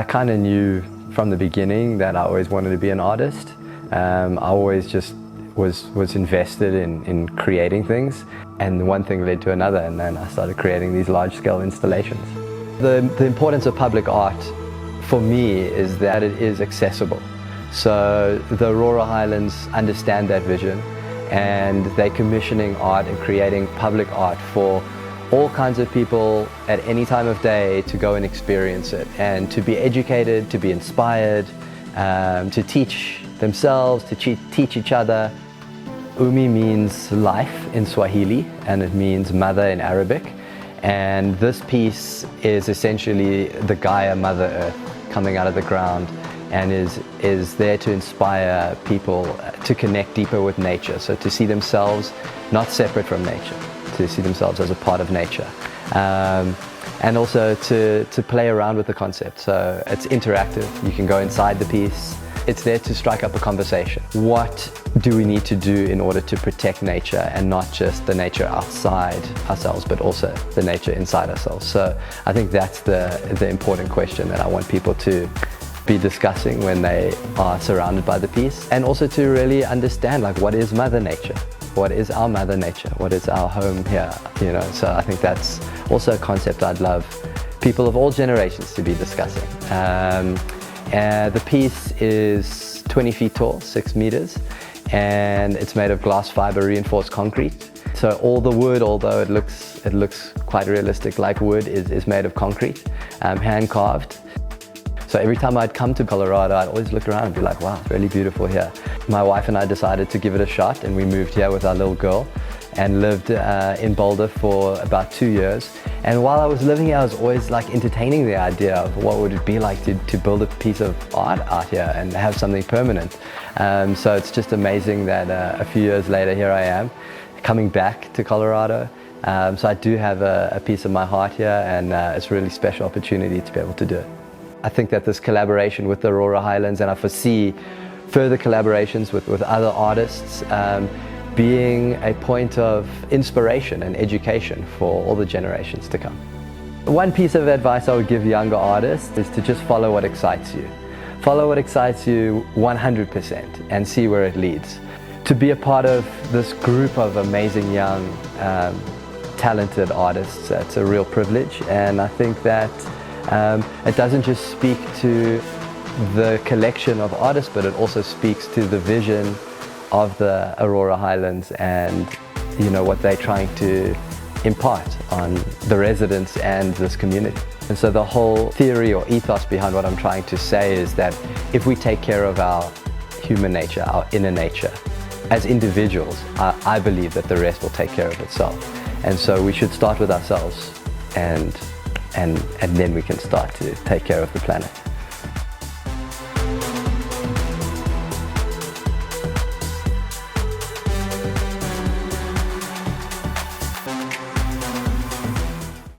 kind of knew from the beginning that I always wanted to be an artist. I always just was invested in creating things, and one thing led to another, and then I started creating these large-scale installations. The importance of public art for me is that it is accessible. So the Aurora Highlands understand that vision, and they're commissioning art and creating public art for all kinds of people at any time of day to go and experience it, and to be educated, to be inspired, to teach themselves, to teach each other. Umi means life in Swahili, and it means mother in Arabic. And this piece is essentially the Gaia, Mother Earth, coming out of the ground, and is there to inspire people to connect deeper with nature. So to see themselves not separate from nature, to see themselves as a part of nature. And also to play around with the concept. So it's interactive, you can go inside the piece. It's there to strike up a conversation. What do we need to do in order to protect nature, and not just the nature outside ourselves, but also the nature inside ourselves? So I think that's the important question that I want people to be discussing when they are surrounded by the piece, and also to really understand, like, what is Mother Nature? What is our Mother Nature? What is our home here? You know, so I think that's also a concept I'd love people of all generations to be discussing. The piece is 20 feet tall, 6 meters, and it's made of glass fiber reinforced concrete. So all the wood, although it looks quite realistic like wood, is made of concrete, hand carved. So every time I'd come to Colorado, I'd always look around and be like, wow, it's really beautiful here. My wife and I decided to give it a shot, and we moved here with our little girl and lived in Boulder for about 2 years. And while I was living here, I was always like entertaining the idea of what would it be like to build a piece of art out here and have something permanent. So it's just amazing that a few years later, here I am, coming back to Colorado. So I do have a piece of my heart here, and it's a really special opportunity to be able to do it. I think that this collaboration with the Aurora Highlands, and I foresee further collaborations with other artists, being a point of inspiration and education for all the generations to come. One piece of advice I would give younger artists is to just follow what excites you. Follow what excites you 100% and see where it leads. To be a part of this group of amazing young, talented artists, it's a real privilege, and I think that it doesn't just speak to the collection of artists, but it also speaks to the vision of the Aurora Highlands, and what they're trying to impart on the residents and this community. And so the whole theory or ethos behind what I'm trying to say is that if we take care of our human nature, our inner nature, as individuals, I believe that the rest will take care of itself. And so we should start with ourselves, and then we can start to take care of the planet.